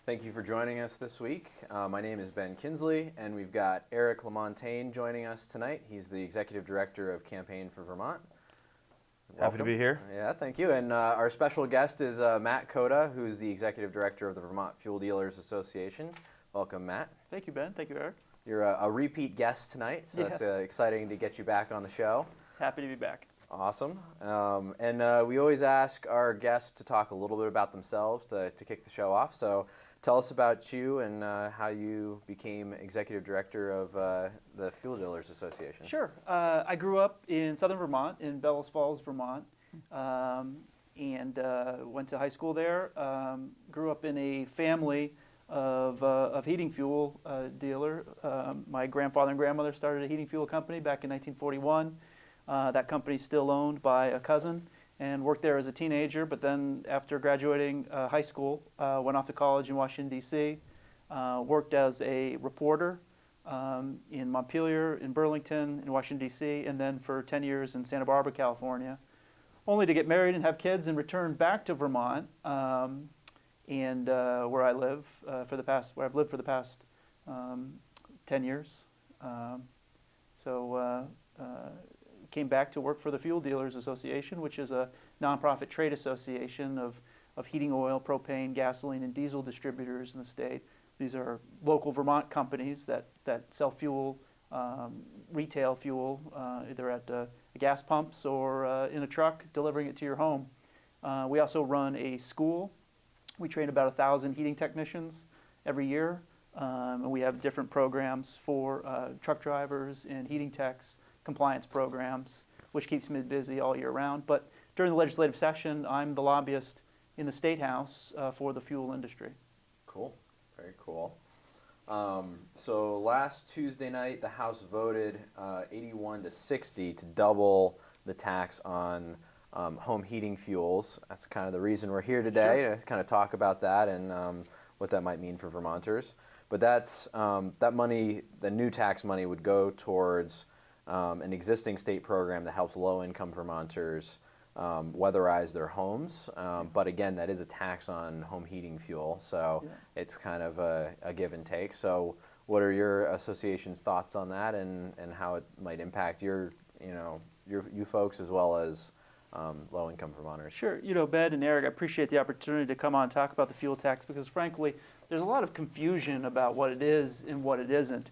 Thank you for joining us this week. My name is Ben Kinsley, and we've got Eric LaMontagne joining us tonight. He's the Executive Director of Campaign for Vermont. Welcome. Happy to be here. Yeah, thank you. And our special guest is Matt Cota, who's the Executive Director of the Vermont Fuel Dealers Association. Welcome, Matt. Thank you, Ben. Thank you, Eric. You're a repeat guest tonight, so Yes. It's exciting to get you back on the show. Happy to be back. Awesome. And we always ask our guests to talk a little bit about themselves to kick the show off. So tell us about you and how you became Executive Director of the Fuel Dealers Association. Sure. I grew up in southern Vermont, in Bellows Falls, Vermont, and went to high school there. Grew up in a family of heating fuel dealer. My grandfather and grandmother started a heating fuel company back in 1941. That company's still owned by a cousin, and worked there as a teenager, but then after graduating high school, went off to college in Washington, D.C., worked as a reporter in Montpelier, in Burlington, in Washington, D.C., and then for 10 years in Santa Barbara, California, only to get married and have kids and return back to Vermont, and where I live where I've lived for the past 10 years. Came back to work for the Fuel Dealers Association, which is a nonprofit trade association of heating oil, propane, gasoline, and diesel distributors in the state. These are local Vermont companies that sell fuel, retail fuel, either at gas pumps or in a truck, delivering it to your home. We also run a school. We train about 1,000 heating technicians every year, and we have different programs for truck drivers and heating techs, compliance programs, which keeps me busy all year round. But during the legislative session, I'm the lobbyist in the State House for the fuel industry. Cool. Very cool. So last Tuesday night, the House voted 81 to 60 to double the tax on home heating fuels. That's kind of the reason we're here today, Sure. to kind of talk about that and what that might mean for Vermonters. But that's that money, the new tax money, would go towards an existing state program that helps low-income Vermonters weatherize their homes. But again, that is a tax on home heating fuel, so it's kind of a give and take. So what are your association's thoughts on that, and how it might impact you folks as well as low-income Vermonters? Sure. Ben and Eric, I appreciate the opportunity to come on and talk about the fuel tax, because frankly, there's a lot of confusion about what it is and what it isn't.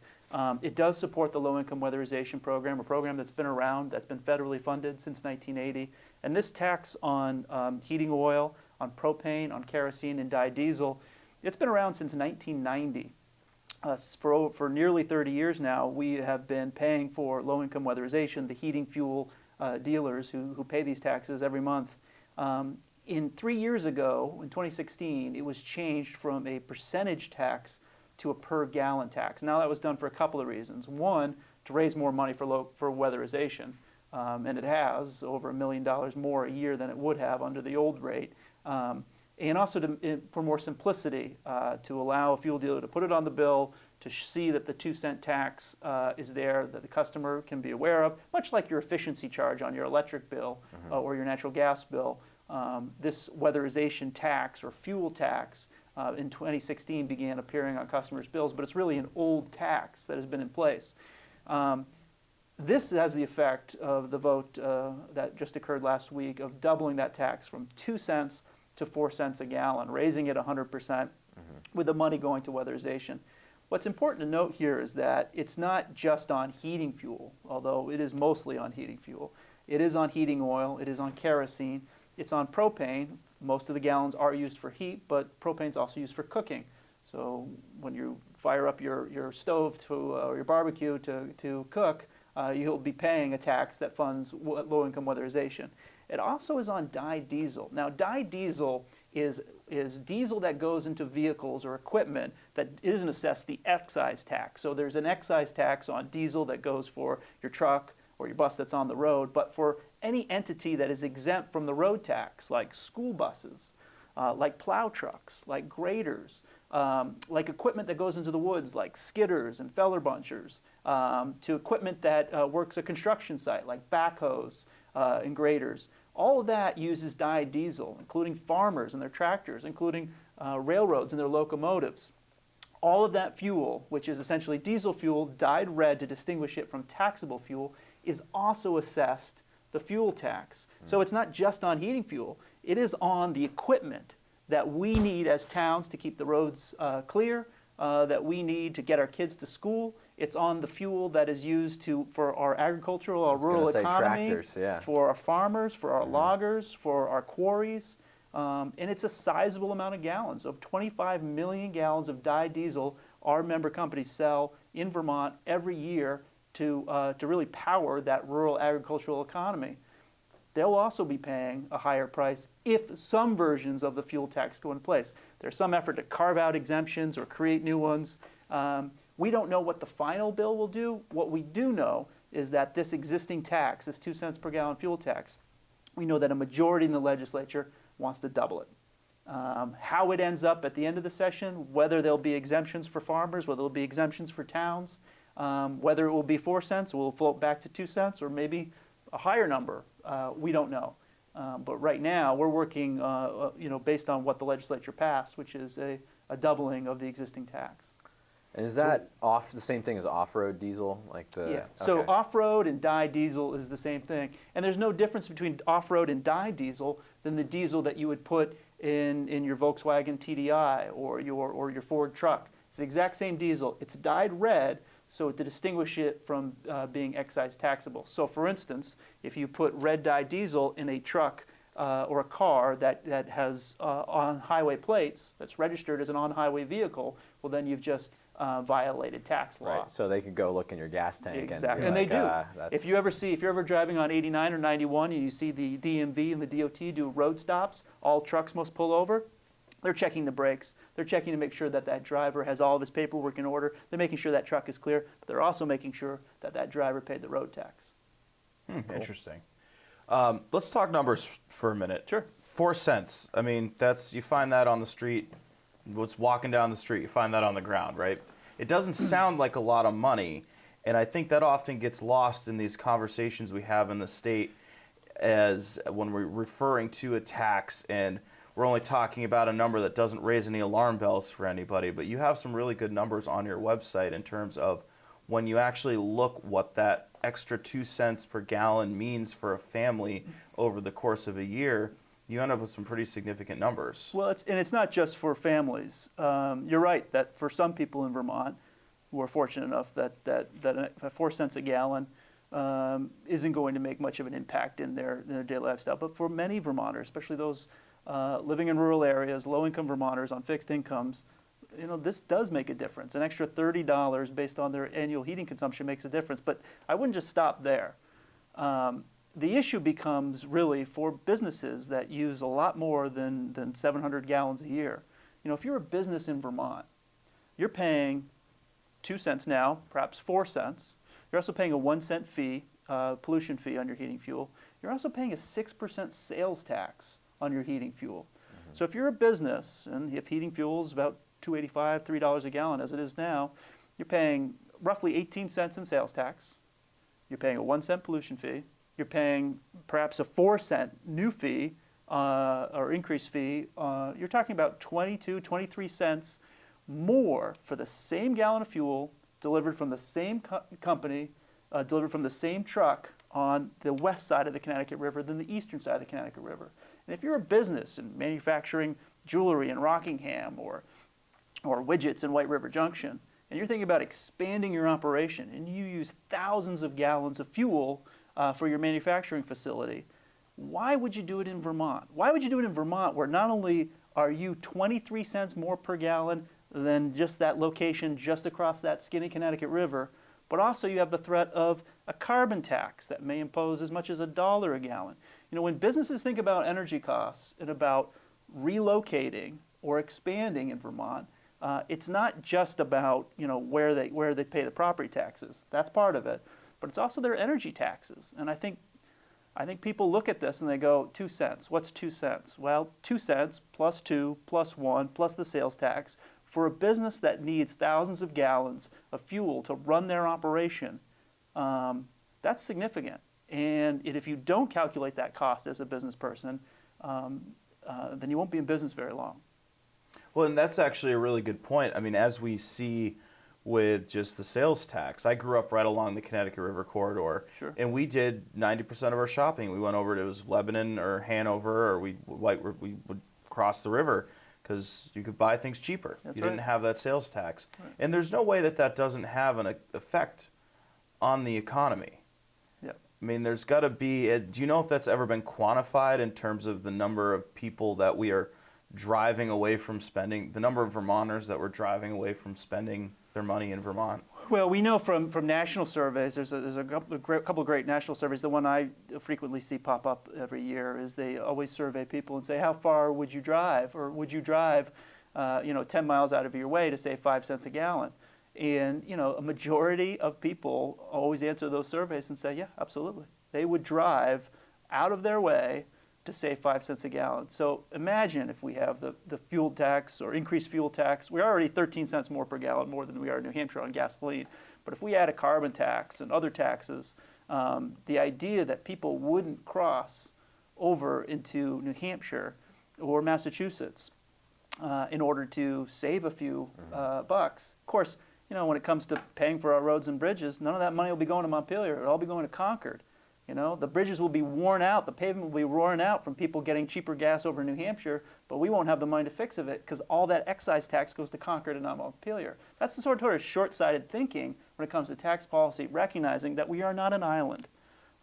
It does support the Low-Income Weatherization Program, a program that's been around, that's been federally funded since 1980. And this tax on heating oil, on propane, on kerosene, and dyed diesel, it's been around since 1990. For nearly 30 years now, we have been paying for low-income weatherization, the heating fuel dealers who pay these taxes every month. 3 years ago, in 2016, it was changed from a percentage tax to a per gallon tax. Now that was done for a couple of reasons. One, to raise more money for weatherization, and it has over $1 million more a year than it would have under the old rate. And also for more simplicity, to allow a fuel dealer to put it on the bill, to see that the 2-cent tax is there, that the customer can be aware of, much like your efficiency charge on your electric bill or your natural gas bill. This weatherization tax or fuel tax in 2016 began appearing on customers' bills, but it's really an old tax that has been in place. This has the effect of the vote that just occurred last week of doubling that tax from 2 cents to 4 cents a gallon, raising it 100% with the money going to weatherization. What's important to note here is that it's not just on heating fuel, although it is mostly on heating fuel. It is on heating oil, it is on kerosene, it's on propane. Most of the gallons are used for heat, but propane is also used for cooking. So when you fire up your stove or your barbecue to cook, you'll be paying a tax that funds low-income weatherization. It also is on dyed diesel. Now, dyed diesel is diesel that goes into vehicles or equipment that isn't assessed the excise tax. So there's an excise tax on diesel that goes for your truck or your bus that's on the road, but for any entity that is exempt from the road tax, like school buses, like plow trucks, like graders, like equipment that goes into the woods, like skidders and feller bunchers, to equipment that works a construction site, like backhoes and graders. All of that uses dyed diesel, including farmers and their tractors, including railroads and their locomotives. All of that fuel, which is essentially diesel fuel dyed red to distinguish it from taxable fuel, is also assessed the fuel tax. So it's not just on heating fuel, it is on the equipment that we need as towns to keep the roads clear, that we need to get our kids to school. It's on the fuel that is used for our agricultural, our rural economy, tractors, yeah. for our farmers, for our loggers, for our quarries. And it's a sizable amount of gallons. Of 25 million gallons of dyed diesel our member companies sell in Vermont every year to really power that rural agricultural economy. They'll also be paying a higher price if some versions of the fuel tax go in place. There's some effort to carve out exemptions or create new ones. We don't know what the final bill will do. What we do know is that this existing tax, this 2 cents per gallon fuel tax, we know that a majority in the legislature wants to double it. How it ends up at the end of the session, whether there'll be exemptions for farmers, whether there'll be exemptions for towns, whether it will be 4 cents, will float back to 2 cents, or maybe a higher number, we don't know. But right now, we're working based on what the legislature passed, which is a doubling of the existing tax. And is that the same thing as off-road diesel? Yeah, so okay. off-road and dyed diesel is the same thing. And there's no difference between off-road and dyed diesel than the diesel that you would put in your Volkswagen TDI or your Ford truck. It's the exact same diesel. It's dyed red, so to distinguish it from being excise taxable. So for instance, if you put red dyed diesel in a truck or a car that has on-highway plates, that's registered as an on-highway vehicle, well then you've just violated tax law. Right, so they could go look in your gas tank. Exactly, and they do. That's... If you're ever driving on 89 or 91 and you see the DMV and the DOT do road stops, all trucks must pull over. They're checking the brakes. They're checking to make sure that that driver has all of his paperwork in order. They're making sure that truck is clear, but they're also making sure that that driver paid the road tax. Cool. Interesting. Let's talk numbers for a minute. Sure. 4 cents. I mean, you find that on the street. What's walking down the street, you find that on the ground, right? It doesn't sound like a lot of money, and I think that often gets lost in these conversations we have in the state as when we're referring to a tax, and we're only talking about a number that doesn't raise any alarm bells for anybody. But you have some really good numbers on your website in terms of when you actually look what that extra 2 cents per gallon means for a family over the course of a year. You end up with some pretty significant numbers. Well, it's not just for families. You're right that for some people in Vermont who are fortunate enough that 4 cents a gallon isn't going to make much of an impact in their daily lifestyle. But for many Vermonters, especially those living in rural areas, low-income Vermonters on fixed incomes, this does make a difference. An extra $30 based on their annual heating consumption makes a difference. But I wouldn't just stop there. The issue becomes really for businesses that use a lot more than 700 gallons a year. If you're a business in Vermont, you're paying 2 cents now, perhaps 4 cents. You're also paying a 1 cent fee, pollution fee on your heating fuel. You're also paying a 6% sales tax on your heating fuel. Mm-hmm. So if you're a business, and if heating fuel is about $2.85, $3 a gallon as it is now, you're paying roughly 18 cents in sales tax. You're paying a 1 cent pollution fee. You're paying perhaps a 4 cent new fee or increased fee. You're talking about 22, 23 cents more for the same gallon of fuel delivered from the same company, delivered from the same truck on the west side of the Connecticut River than the eastern side of the Connecticut River. And if you're a business in manufacturing jewelry in Rockingham or widgets in White River Junction, and you're thinking about expanding your operation and you use thousands of gallons of fuel for your manufacturing facility, why would you do it in Vermont? Why would you do it in Vermont where not only are you 23 cents more per gallon than just that location just across that skinny Connecticut River, but also you have the threat of a carbon tax that may impose as much as $1 a gallon. When businesses think about energy costs and about relocating or expanding in Vermont, it's not just about where they pay the property taxes. That's part of it, but it's also their energy taxes. And I think people look at this and they go, 2 cents. What's 2 cents? Well, 2 cents plus 2 plus 1 plus the sales tax for a business that needs thousands of gallons of fuel to run their operation. That's significant. And if you don't calculate that cost as a business person, then you won't be in business very long. Well, and that's actually a really good point. I mean, as we see with just the sales tax, I grew up right along the Connecticut River corridor, Sure. and we did 90% of our shopping. We went over to, it was Lebanon or Hanover, or we would cross the river because you could buy things cheaper. That's You right. didn't have that sales tax. Right. And there's no way that that doesn't have an effect on the economy. Yep. I mean, there's got to be, do you know if that's ever been quantified in terms of the number of people that we are driving away from spending, the number of Vermonters that we're driving away from spending their money in Vermont? Well, we know from national surveys, there's a couple of great national surveys. The one I frequently see pop up every year is they always survey people and say, how far would you drive? Or would you drive 10 miles out of your way to save 5 cents a gallon? And a majority of people always answer those surveys and say, yeah, absolutely. They would drive out of their way to save 5 cents a gallon. So imagine if we have the fuel tax or increased fuel tax. We're already 13 cents more per gallon more than we are in New Hampshire on gasoline. But if we add a carbon tax and other taxes, the idea that people wouldn't cross over into New Hampshire or Massachusetts in order to save a few bucks. Of course, when it comes to paying for our roads and bridges, none of that money will be going to Montpelier. It'll all be going to Concord. The bridges will be worn out, the pavement will be worn out from people getting cheaper gas over New Hampshire, but we won't have the money to fix it because all that excise tax goes to Concord and not Montpelier. That's the sort of short-sighted thinking when it comes to tax policy, recognizing that we are not an island.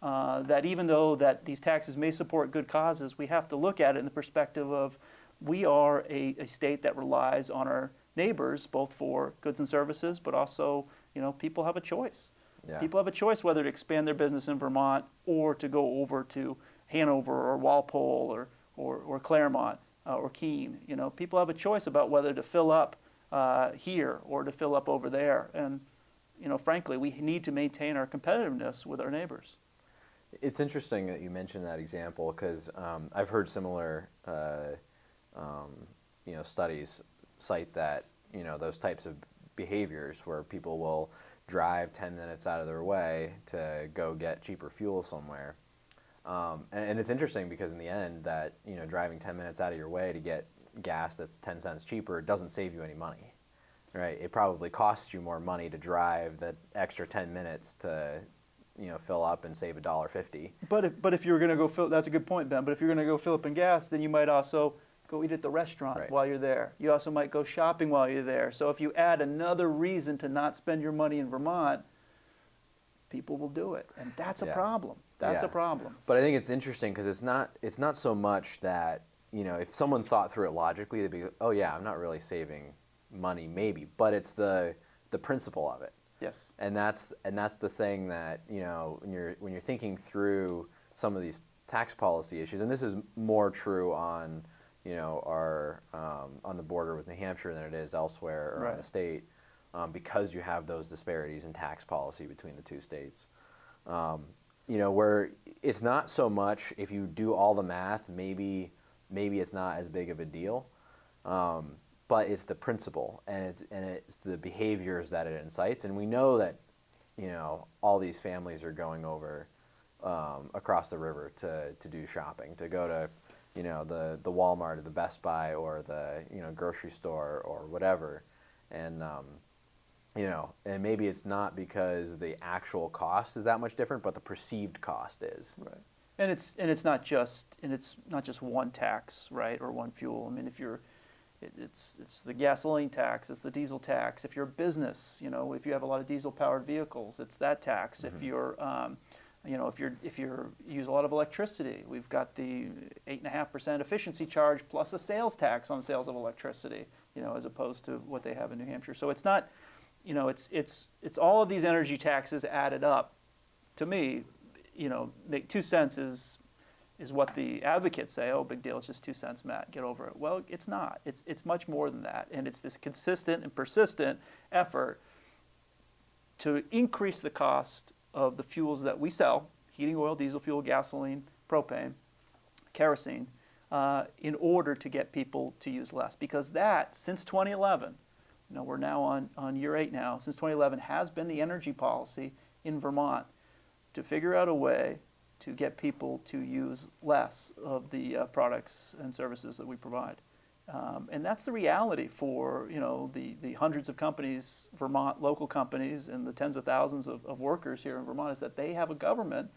That even though that these taxes may support good causes, we have to look at it in the perspective of we are a state that relies on our neighbors, both for goods and services, but also, people have a choice. Yeah. People have a choice whether to expand their business in Vermont or to go over to Hanover or Walpole or Claremont or Keene. People have a choice about whether to fill up here or to fill up over there. And, frankly, we need to maintain our competitiveness with our neighbors. It's interesting that you mentioned that example because I've heard similar studies cite that those types of behaviors where people will drive 10 minutes out of their way to go get cheaper fuel somewhere. And it's interesting because in the end that, driving 10 minutes out of your way to get gas that's 10 cents cheaper doesn't save you any money, right? It probably costs you more money to drive that extra 10 minutes to, fill up and save $1.50. But if you're going to go fill, that's a good point, Ben, but if you're going to go fill up in gas, then you might also go eat at the restaurant Right. while you're there. You also might go shopping while you're there. So if you add another reason to not spend your money in Vermont, people will do it. And that's a Yeah. problem. That's Yeah. a problem. But I think it's interesting because it's not so much that, if someone thought through it logically, they'd be, oh yeah, I'm not really saving money maybe, but it's the principle of it. Yes. And that's the thing that, when you're thinking through some of these tax policy issues, and this is more true on are on the border with New Hampshire than it is elsewhere around Right. the state, because you have those disparities in tax policy between the two states. Where it's not so much if you do all the math, maybe it's not as big of a deal, but it's the principle and it's the behaviors that it incites, and we know that all these families are going over across the river to do shopping, to go to the Walmart or the Best Buy or the grocery store or whatever, and and maybe it's not because the actual cost is that much different, but the perceived cost is. Right. And it's not just one tax, right, or one fuel. I mean, it's the gasoline tax, it's the diesel tax. If you're a business, if you have a lot of diesel-powered vehicles, it's that tax. Mm-hmm. If you're if you use a lot of electricity, we've got the 8.5% efficiency charge plus a sales tax on sales of electricity, as opposed to what they have in New Hampshire. So it's not, it's all of these energy taxes added up. To me, make 2 cents is what the advocates say. Oh, big deal, it's just 2 cents, Matt, get over it. Well, it's not. It's much more than that, and it's this consistent and persistent effort to increase the cost of the fuels that we sell, heating oil, diesel fuel, gasoline, propane, kerosene, in order to get people to use less. Because that, since 2011, we're now on year 8 now, since 2011 has been the energy policy in Vermont to figure out a way to get people to use less of the products and services that we provide. And that's the reality for the hundreds of companies, Vermont local companies, and the tens of thousands of workers here in Vermont, is that they have a government,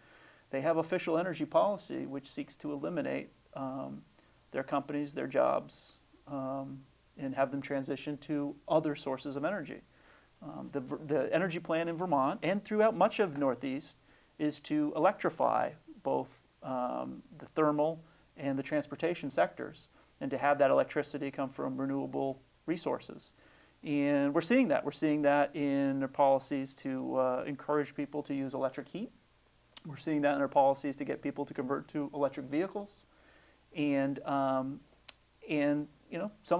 they have official energy policy which seeks to eliminate their companies, their jobs, and have them transition to other sources of energy. The energy plan in Vermont and throughout much of Northeast is to electrify both the thermal and the transportation sectors, and to have that electricity come from renewable resources. And we're seeing that. We're seeing that in their policies to encourage people to use electric heat. We're seeing that in their policies to get people to convert to electric vehicles. And some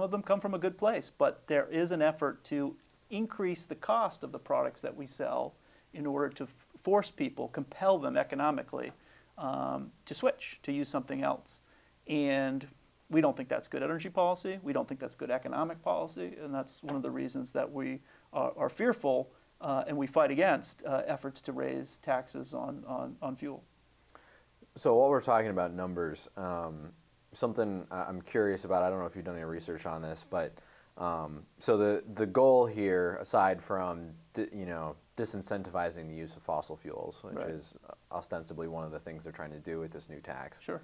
of them come from a good place, but there is an effort to increase the cost of the products that we sell in order to force people, compel them economically to switch, to use something else. And we don't think that's good energy policy. We don't think that's good economic policy. And that's one of the reasons that we are fearful and we fight against efforts to raise taxes on fuel. So while we're talking about numbers, something I'm curious about, I don't know if you've done any research on this, but so the goal here, aside from disincentivizing the use of fossil fuels, which Right. is ostensibly one of the things they're trying to do with this new tax, Sure.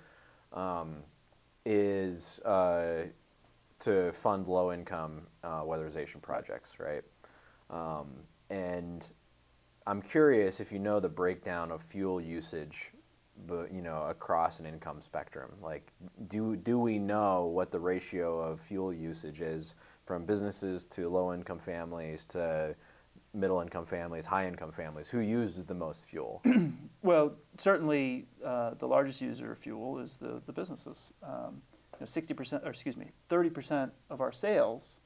is to fund low-income weatherization projects, right? And I'm curious if you know the breakdown of fuel usage, across an income spectrum. Like, do we know what the ratio of fuel usage is from businesses to low-income families to middle-income families, high-income families? Who uses the most fuel? Well, certainly the largest user of fuel is the businesses. 60%, or excuse me, 30% of our sales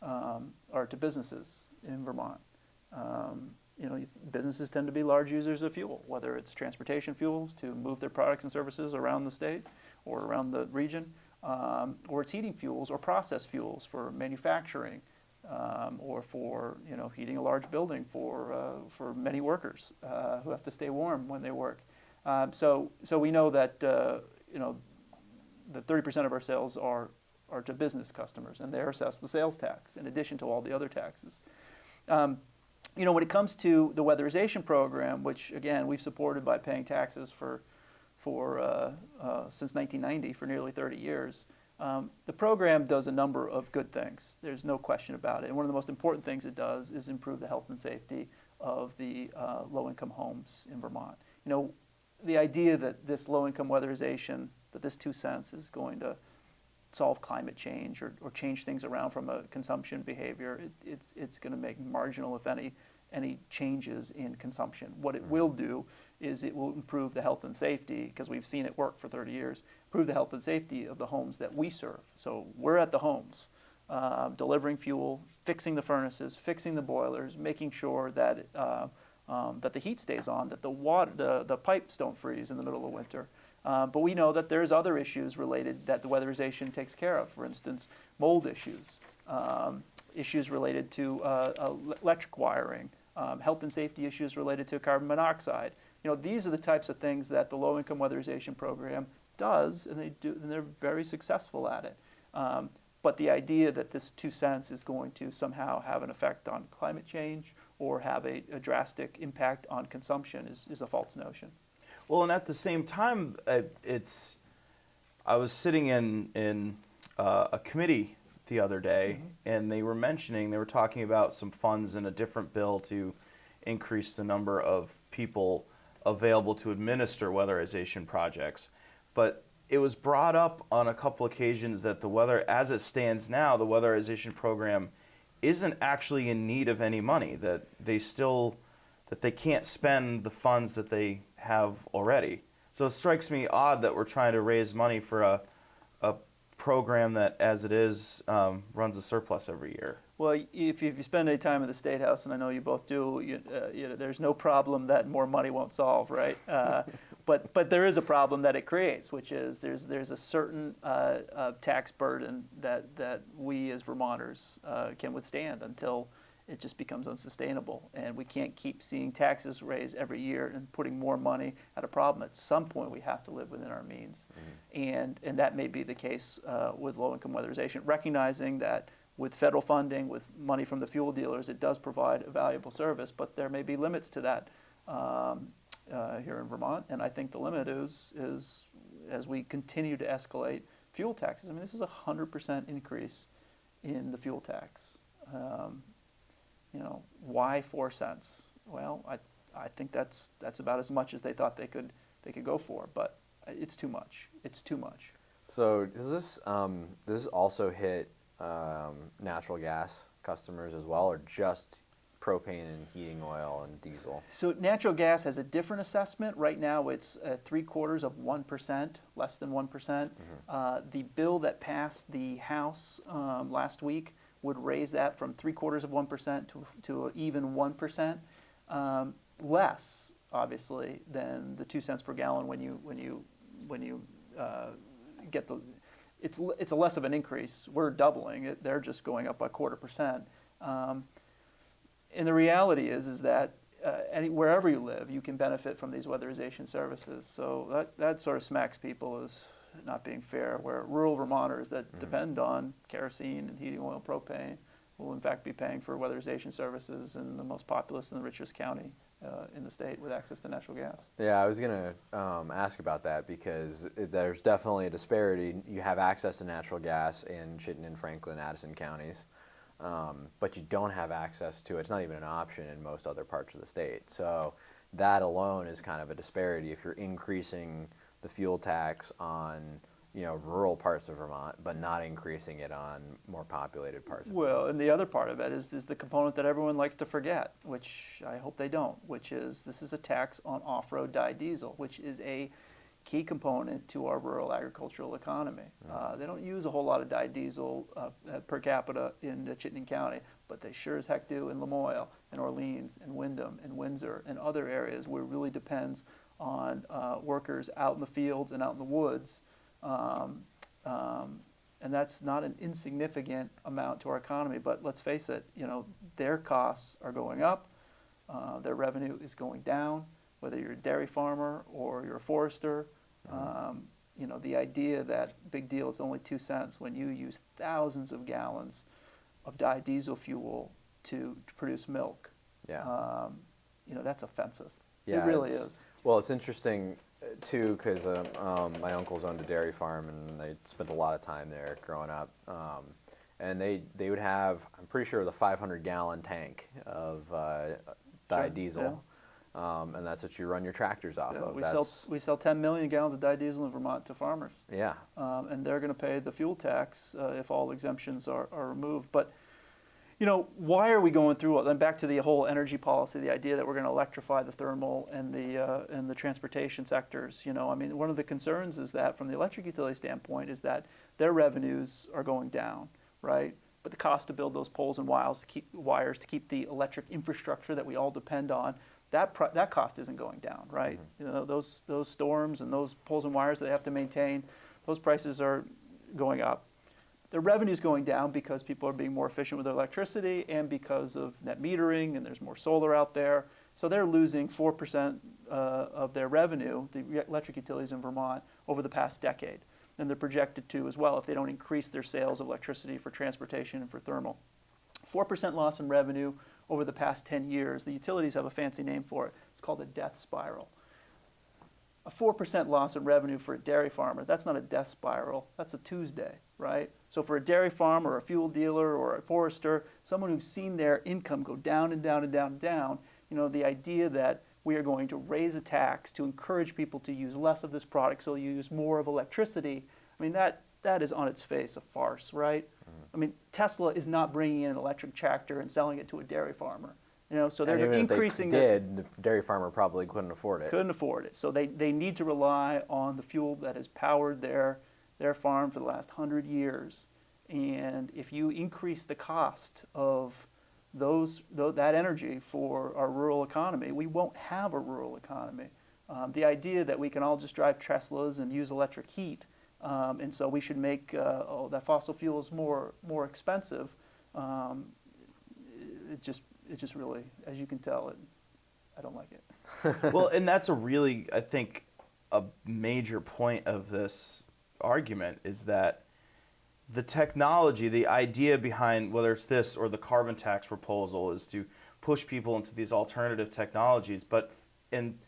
are to businesses in Vermont. Businesses tend to be large users of fuel, whether it's transportation fuels to move their products and services around the state or around the region, or it's heating fuels or processed fuels for manufacturing, or for heating a large building for many workers who have to stay warm when they work. So we know that that 30% of our sales are to business customers, and they're assessed the sales tax in addition to all the other taxes. When it comes to the weatherization program, which again we've supported by paying taxes for since 1990 for nearly 30 years, the program does a number of good things. There's no question about it. And one of the most important things it does is improve the health and safety of the low-income homes in Vermont. The idea that this low-income weatherization, that this 2 cents is going to solve climate change or change things around from a consumption behavior, it's going to make marginal, if any changes in consumption. What it will do is it will improve the health and safety, because we've seen it work for 30 years, improve the health and safety of the homes that we serve. So we're at the homes, delivering fuel, fixing the furnaces, fixing the boilers, making sure that that the heat stays on, that the pipes don't freeze in the middle of winter. But we know that there's other issues related that the weatherization takes care of. For instance, mold issues, issues related to electric wiring, health and safety issues related to carbon monoxide. These are the types of things that the low-income weatherization program does, and they're very successful at it. But the idea that this 2 cents is going to somehow have an effect on climate change or have a drastic impact on consumption is a false notion. Well, and at the same time, I was sitting in a committee the other day, and they were talking about some funds in a different bill to increase the number of people available to administer weatherization projects. But it was brought up on a couple occasions that as it stands now, the weatherization program isn't actually in need of any money, that they can't spend the funds that they have already. So it strikes me odd that we're trying to raise money for a program that, as it is, runs a surplus every year. Well, if you spend any time in the State House, and I know you both do, there's no problem that more money won't solve, right? But there is a problem that it creates, which is there's a certain tax burden that we as Vermonters can withstand until it just becomes unsustainable. And we can't keep seeing taxes raised every year and putting more money at a problem. At some point, we have to live within our means. And that may be the case with low-income weatherization, recognizing that with federal funding, with money from the fuel dealers, it does provide a valuable service, but there may be limits to that here in Vermont. And I think the limit is as we continue to escalate fuel taxes. I mean, this is a 100% increase in the fuel tax. Why 4 cents? Well, I think that's about as much as they thought they could go for, but it's too much. It's too much. So does this also hit natural gas customers as well, or just propane and heating oil and diesel? So natural gas has a different assessment. Right now it's 0.75%, less than 1%. The bill that passed the House last week would raise that from 0.75% to even 1%, less obviously than the 2 cents per gallon when you get the. It's a less of an increase. We're doubling it. They're just going up by 0.25%. And the reality is that wherever you live, you can benefit from these weatherization services. So that sort of smacks people as not being fair, where rural Vermonters that depend on kerosene and heating oil, propane, will in fact be paying for weatherization services in the most populous and the richest county in the state with access to natural gas. Yeah, I was going to ask about that because there's definitely a disparity. You have access to natural gas in Chittenden, Franklin, Addison counties, but you don't have access to it. It's not even an option in most other parts of the state. So that alone is kind of a disparity if you're increasing the fuel tax on rural parts of Vermont, but not increasing it on more populated parts of Vermont. Well, and the other part of it is the component that everyone likes to forget, which I hope they don't, which is this is a tax on off-road dyed diesel, which is a key component to our rural agricultural economy. They don't use a whole lot of dyed diesel per capita in Chittenden County, but they sure as heck do in Lamoille and Orleans and Windham and Windsor and other areas where it really depends on workers out in the fields and out in the woods. And that's not an insignificant amount to our economy, but let's face it, their costs are going up, their revenue is going down, whether you're a dairy farmer or you're a forester. The idea that big deal is only 2 cents when you use thousands of gallons of dyed diesel fuel to produce milk. Yeah. That's offensive. Yeah, it really is. Well, it's interesting too because my uncles owned a dairy farm and they spent a lot of time there growing up. And they would have, I'm pretty sure, the 500-gallon tank of dyed diesel. Yeah. And that's what you run your tractors off of. We sell 10 million gallons of dyed diesel in Vermont to farmers. Yeah. And they're going to pay the fuel tax if all exemptions are removed. But, why are we going through all that? And back to the whole energy policy, the idea that we're going to electrify the thermal and the transportation sectors. One of the concerns is that from the electric utility standpoint is that their revenues are going down, right? But the cost to build those poles and wires to keep the electric infrastructure that we all depend on, that cost isn't going down, right? Those storms and those poles and wires that they have to maintain, those prices are going up. The revenue's going down because people are being more efficient with their electricity and because of net metering and there's more solar out there. So they're losing 4% of their revenue, the electric utilities in Vermont, over the past decade. And they're projected to as well if they don't increase their sales of electricity for transportation and for thermal. 4% loss in revenue over the past 10 years. The utilities have a fancy name for it. It's called a death spiral. A 4% loss in revenue for a dairy farmer, that's not a death spiral, that's a Tuesday, right? So for a dairy farmer or a fuel dealer or a forester, someone who's seen their income go down and down and down and down, the idea that we are going to raise a tax to encourage people to use less of this product so you use more of electricity, that is on its face a farce, right? Tesla is not bringing in an electric tractor and selling it to a dairy farmer. So they're even increasing. If they did, the dairy farmer probably couldn't afford it. Couldn't afford it. So they need to rely on the fuel that has powered their farm for the last 100 years. And if you increase the cost of that energy for our rural economy, we won't have a rural economy. The idea that we can all just drive Teslas and use electric heat, and so we should make that fossil fuels more expensive. it just really, as you can tell, I don't like it. Well, and that's a really, I think, a major point of this argument is that the technology, the idea behind whether it's this or the carbon tax proposal is to push people into these alternative technologies. But in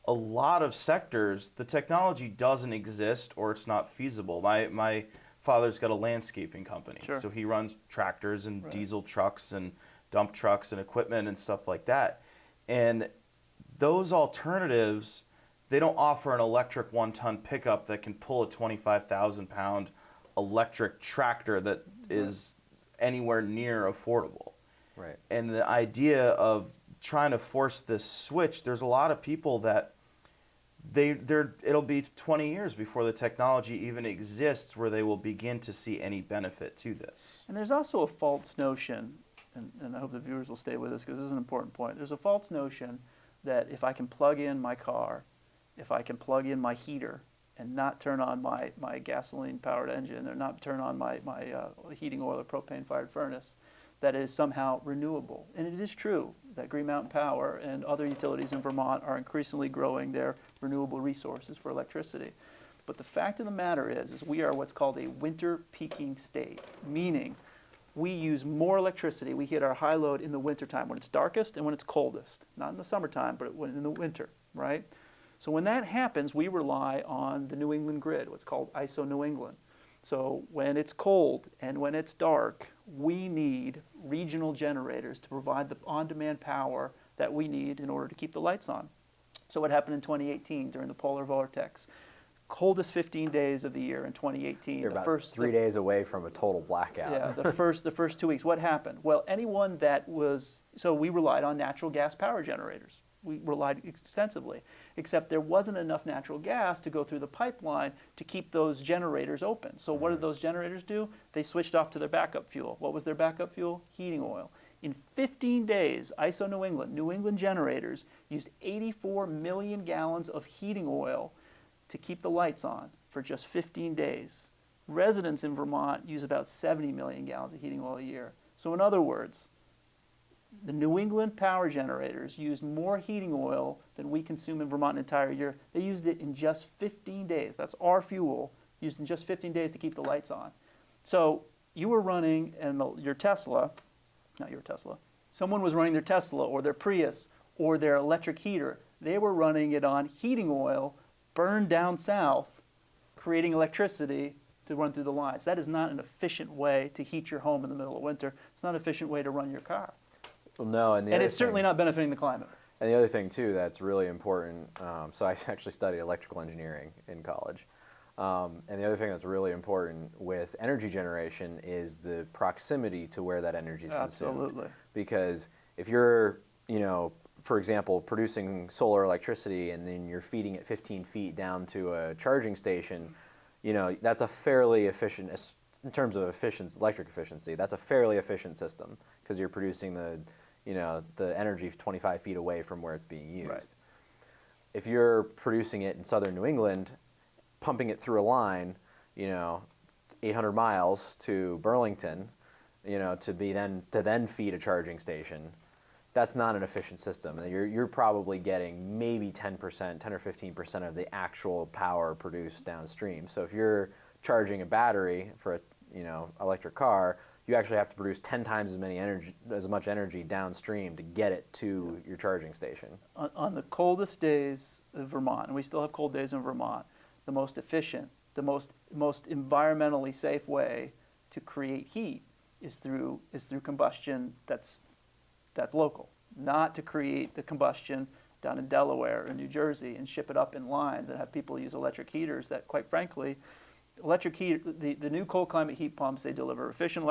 a lot of sectors, the technology doesn't exist or it's not feasible. My father's got a landscaping company, Sure. so he runs tractors and Right. diesel trucks and dump trucks and equipment and stuff like that. And those alternatives, they don't offer an electric 1-ton pickup that can pull a 25,000-pound electric tractor that is anywhere near affordable. Right. And the idea of trying to force this switch, there's a lot of people that it'll be 20 years before the technology even exists where they will begin to see any benefit to this. And there's also a false notion, and I hope the viewers will stay with us because this is an important point. There's a false notion that if I can plug in my car, if I can plug in my heater and not turn on my gasoline-powered engine or not turn on my heating oil or propane-fired furnace, that is somehow renewable. And it is true that Green Mountain Power and other utilities in Vermont are increasingly growing their renewable resources for electricity. But the fact of the matter is we are what's called a winter peaking state, meaning we use more electricity. We hit our high load in the wintertime when it's darkest and when it's coldest. Not in the summertime, but in the winter, right? So when that happens, we rely on the New England grid, what's called ISO New England. So when it's cold and when it's dark, we need regional generators to provide the on-demand power that we need in order to keep the lights on. So what happened in 2018 during the polar vortex? Coldest 15 days of the year in 2018. You're about 3 days away from a total blackout. Yeah, the first 2 weeks. What happened? Well, anyone that was, so we relied on natural gas power generators. We relied extensively, except there wasn't enough natural gas to go through the pipeline to keep those generators open. So what did those generators do? They switched off to their backup fuel. What was their backup fuel? Heating oil. In 15 days, ISO New England generators used 84 million gallons of heating oil to keep the lights on for just 15 days. Residents in Vermont use about 70 million gallons of heating oil a year. So in other words, the New England power generators used more heating oil than we consume in Vermont an entire year. They used it in just 15 days. That's our fuel used in just 15 days to keep the lights on. So you were running your Tesla, not your Tesla, someone was running their Tesla or their Prius or their electric heater. They were running it on heating oil burned down south, creating electricity to run through the lines. That is not an efficient way to heat your home in the middle of winter. It's not an efficient way to run your car. Well, no, and it's certainly not benefiting the climate. And the other thing too that's really important. So I actually studied electrical engineering in college, and the other thing that's really important with energy generation is the proximity to where that energy is consumed. Absolutely. Because if you're, for example, producing solar electricity and then you're feeding it 15 feet down to a charging station, that's a fairly efficient, in terms of electric efficiency, that's a fairly efficient system because you're producing the energy 25 feet away from where it's being used. Right. If you're producing it in southern New England, pumping it through a line, 800 miles to Burlington, to then feed a charging station, that's not an efficient system. You're probably getting maybe 10%, 10 or 15% of the actual power produced downstream. So if you're charging a battery for a electric car, you actually have to produce 10 times as much energy downstream to get it to your charging station. On the coldest days of Vermont, and we still have cold days in Vermont, the most efficient, the most environmentally safe way to create heat is through combustion that's local, not to create the combustion down in Delaware or New Jersey and ship it up in lines and have people use electric heaters that, quite frankly, the new cold climate heat pumps, they deliver efficient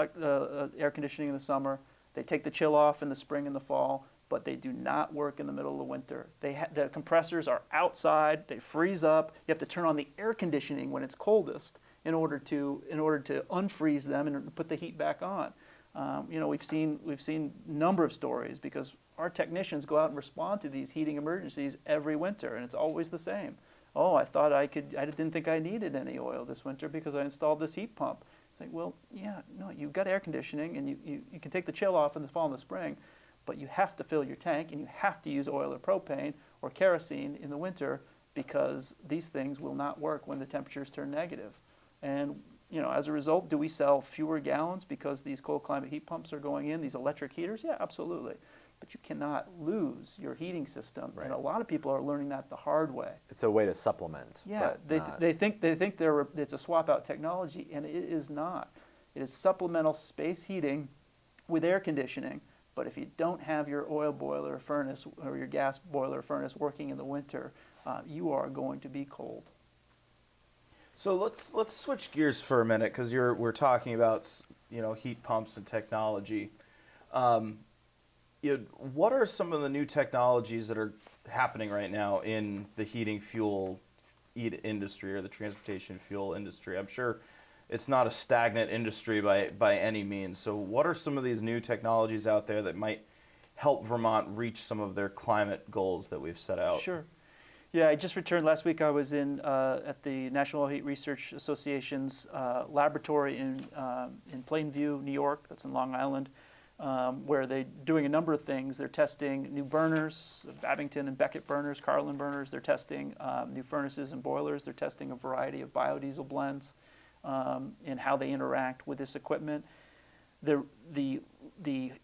air conditioning in the summer. They take the chill off in the spring and the fall, but they do not work in the middle of the winter. The compressors are outside. They freeze up. You have to turn on the air conditioning when it's coldest in order to unfreeze them and put the heat back on. We've seen a number of stories because our technicians go out and respond to these heating emergencies every winter, and it's always the same. Oh, I didn't think I needed any oil this winter because I installed this heat pump. Saying, well, yeah, no, you've got air conditioning and you can take the chill off in the fall and the spring, but you have to fill your tank and you have to use oil or propane or kerosene in the winter because these things will not work when the temperatures turn negative. And as a result, do we sell fewer gallons because these cold climate heat pumps are going in, these electric heaters? Yeah, absolutely. But you cannot lose your heating system. Right. And a lot of people are learning that the hard way. It's a way to supplement. Yeah, but they think it's a swap out technology, and it is not. It is supplemental space heating with air conditioning. But if you don't have your oil boiler or furnace or your gas boiler or furnace working in the winter, you are going to be cold. So let's switch gears for a minute because we're talking about heat pumps and technology. What are some of the new technologies that are happening right now in the heating fuel industry or the transportation fuel industry? I'm sure it's not a stagnant industry by any means. So what are some of these new technologies out there that might help Vermont reach some of their climate goals that we've set out? Sure. Yeah, I just returned last week. I was at the National Oil Heat Research Association's laboratory in Plainview, New York. That's in Long Island, where they're doing a number of things. They're testing new burners, Babington and Beckett burners, Carlin burners. They're testing new furnaces and boilers. They're testing a variety of biodiesel blends and how they interact with this equipment. The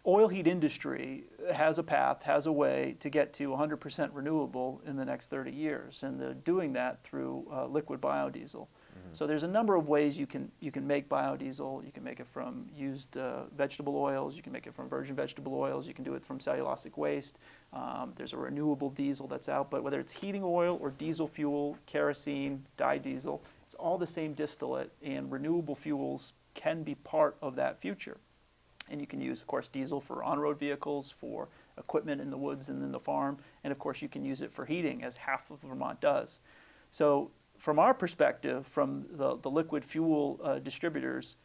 oil heat industry has a path, has a way to get to 100% renewable in the next 30 years, and they're doing that through liquid biodiesel. Mm-hmm. So there's a number of ways you can make biodiesel. You can make it from used vegetable oils. You can make it from virgin vegetable oils. You can do it from cellulosic waste. There's a renewable diesel that's out, but whether it's heating oil or diesel fuel, kerosene, dyed diesel, it's all the same distillate, and renewable fuels can be part of that future. And you can use, of course, diesel for on-road vehicles, for equipment in the woods and in the farm, and of course you can use it for heating, as half of Vermont does. So from our perspective, from the liquid fuel distributors,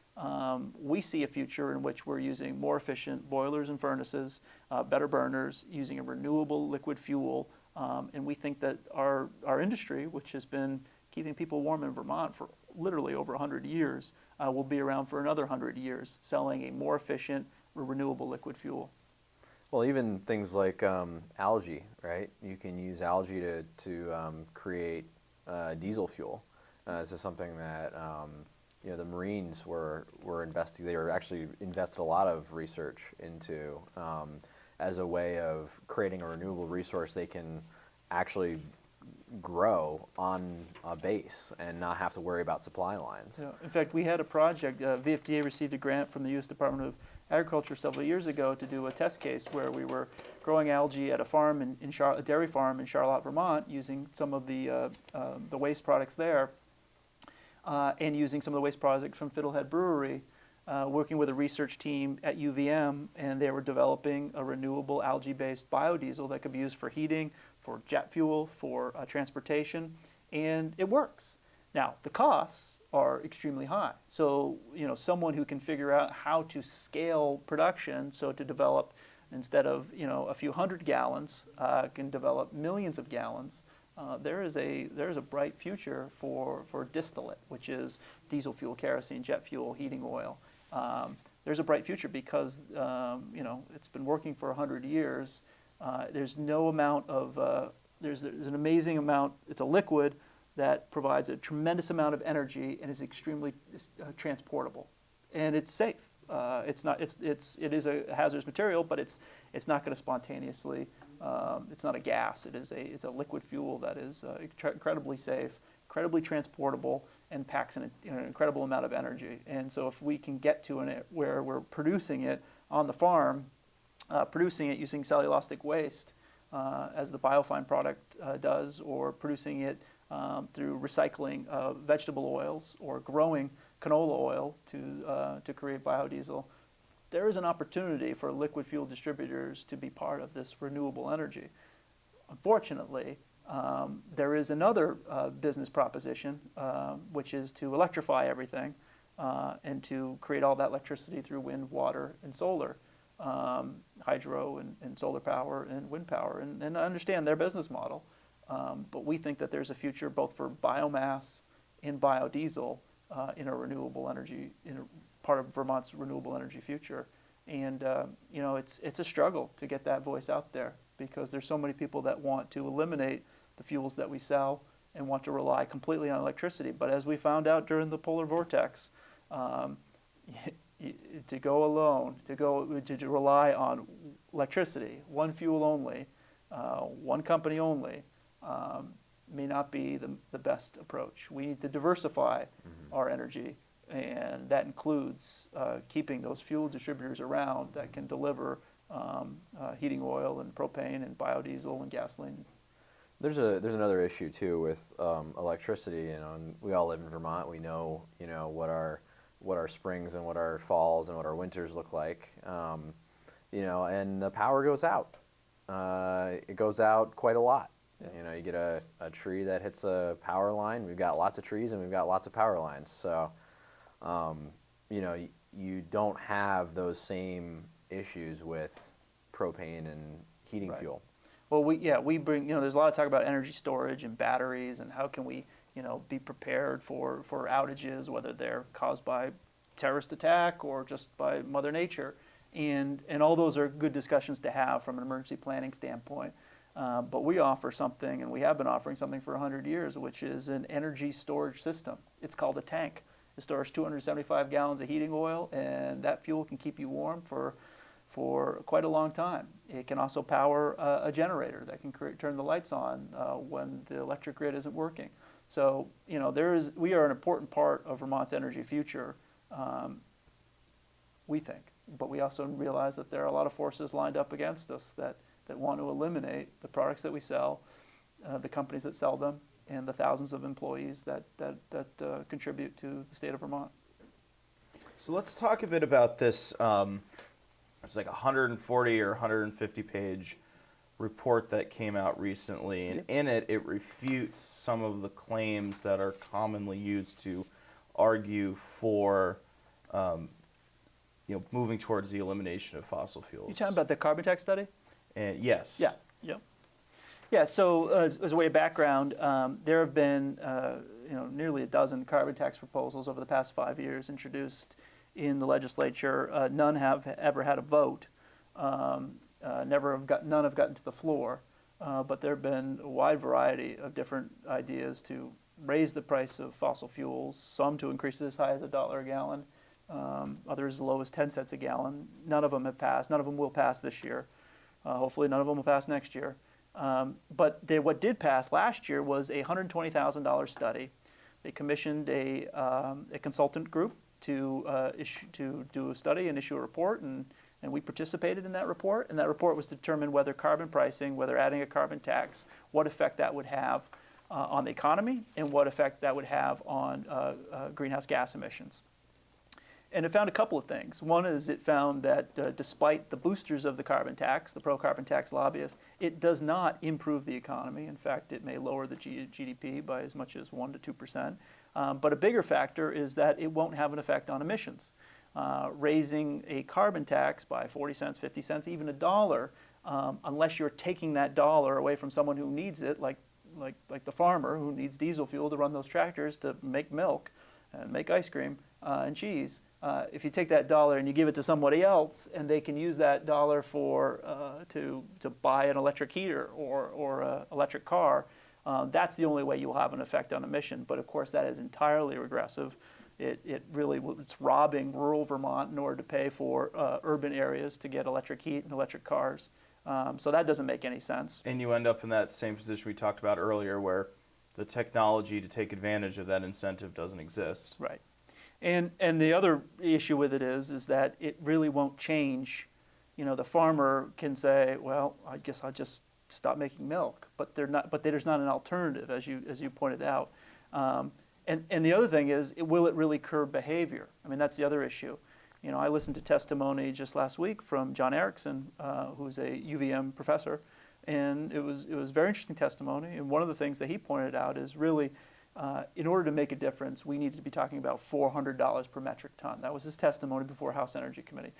we see a future in which we're using more efficient boilers and furnaces, better burners, using a renewable liquid fuel, and we think that our industry, which has been keeping people warm in Vermont for literally over 100 years, will be around for another 100 years, selling a more efficient, renewable liquid fuel. Well, even things like algae, right? You can use algae to create diesel fuel. This is something that the Marines were investing. They were actually invested a lot of research into as a way of creating a renewable resource they can actually grow on a base and not have to worry about supply lines. Yeah. In fact, we had a project, VFDA received a grant from the U.S. Department of Agriculture several years ago to do a test case where we were growing algae at a farm a dairy farm in Charlotte, Vermont, using some of the waste products there and using some of the waste products from Fiddlehead Brewery, working with a research team at UVM, and they were developing a renewable algae-based biodiesel that could be used for heating, for jet fuel, for transportation, and it works. Now, the costs are extremely high. So, someone who can figure out how to scale production, so to develop, instead of, a few hundred gallons, can develop millions of gallons, there is a bright future for distillate, which is diesel fuel, kerosene, jet fuel, heating oil. There's a bright future because, it's been working for 100 years. There's no amount of, there's an amazing amount, it's a liquid that provides a tremendous amount of energy and is extremely transportable. And it's safe. It is a hazardous material, but it's not going to spontaneously, it's not a gas, it's a liquid fuel that is incredibly safe, incredibly transportable, and packs an incredible amount of energy. And so if we can get to it where we're producing it on the farm, producing it using cellulosic waste, as the biofine product does, or producing it through recycling vegetable oils or growing canola oil to create biodiesel, there is an opportunity for liquid fuel distributors to be part of this renewable energy. Unfortunately, there is another business proposition, which is to electrify everything and to create all that electricity through wind, water, and solar. Hydro and solar power and wind power, and I understand their business model, but we think that there's a future both for biomass and biodiesel in a renewable energy, part of Vermont's renewable energy future. And it's a struggle to get that voice out there because there's so many people that want to eliminate the fuels that we sell and want to rely completely on electricity. But as we found out during the polar vortex, to go alone, to rely on electricity, one fuel only, one company only, may not be the best approach. We need to diversify our energy, and that includes keeping those fuel distributors around that can deliver heating oil and propane and biodiesel and gasoline. There's another issue too with electricity. And we all live in Vermont. We know what our springs and what our falls and what our winters look like. And the power goes out. It goes out quite a lot. Yeah. You get a tree that hits a power line. We've got lots of trees and we've got lots of power lines. So, you don't have those same issues with propane and heating fuel. Well, we bring, there's a lot of talk about energy storage and batteries and how can we, be prepared for outages, whether they're caused by terrorist attack or just by Mother Nature. And all those are good discussions to have from an emergency planning standpoint. But we offer something, and we have been offering something for 100 years, which is an energy storage system. It's called a tank. It stores 275 gallons of heating oil, and that fuel can keep you warm for quite a long time. It can also power a generator that can turn the lights on when the electric grid isn't working. So, we are an important part of Vermont's energy future, we think. But we also realize that there are a lot of forces lined up against us that want to eliminate the products that we sell, the companies that sell them, and the thousands of employees that contribute to the state of Vermont. So let's talk a bit about this. It's like a 140 or 150 page report that came out recently, and in it refutes some of the claims that are commonly used to argue for moving towards the elimination of fossil fuels. You talking about the carbon tax study? Yes. Yeah. So as a way of background, there have been nearly a dozen carbon tax proposals over the past 5 years introduced in the legislature. None have ever had a vote. None have gotten to the floor. But there have been a wide variety of different ideas to raise the price of fossil fuels. Some to increase it as high as $1 a gallon. Others as low as 10 cents a gallon. None of them have passed. None of them will pass this year. Hopefully none of them will pass next year. But what did pass last year was a $120,000 study. They commissioned a consultant group to do a study and issue a report, and we participated in that report. And that report was to determine whether carbon pricing, whether adding a carbon tax, what effect that would have on the economy and what effect that would have on greenhouse gas emissions. And it found a couple of things. One is it found that despite the boosters of the carbon tax, the pro-carbon tax lobbyists, it does not improve the economy. In fact, it may lower the GDP by as much as 1% to 2%. But a bigger factor is that it won't have an effect on emissions. Raising a carbon tax by 40 cents, 50 cents, even $1, unless you're taking that dollar away from someone who needs it, like the farmer who needs diesel fuel to run those tractors to make milk and make ice cream and cheese. If you take that dollar and you give it to somebody else, and they can use that dollar to buy an electric heater or an electric car, that's the only way you will have an effect on emission. But of course, that is entirely regressive. It's robbing rural Vermont in order to pay for urban areas to get electric heat and electric cars. So that doesn't make any sense. And you end up in that same position we talked about earlier, where the technology to take advantage of that incentive doesn't exist. Right. And the other issue with it is that it really won't change. The farmer can say, well, I guess I'll just stop making milk, but there's not an alternative, as you pointed out. And the other thing is, will it really curb behavior? I mean, that's the other issue. I listened to testimony just last week from John Erickson, who's a UVM professor, and it was very interesting testimony. And one of the things that he pointed out is really, in order to make a difference, we need to be talking about $400 per metric ton. That was his testimony before House Energy Committee.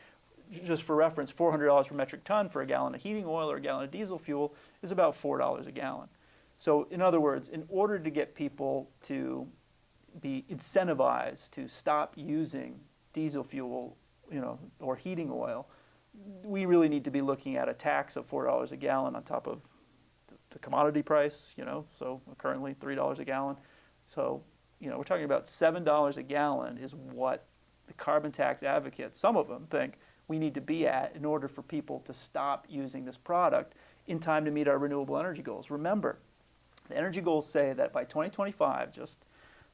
Just for reference, $400 per metric ton for a gallon of heating oil or a gallon of diesel fuel is about $4 a gallon. So in other words, in order to get people to be incentivized to stop using diesel fuel, or heating oil, we really need to be looking at a tax of $4 a gallon on top of the commodity price, so currently $3 a gallon. So, we're talking about $7 a gallon is what the carbon tax advocates, some of them, think we need to be at in order for people to stop using this product in time to meet our renewable energy goals. Remember, the energy goals say that by 2025, just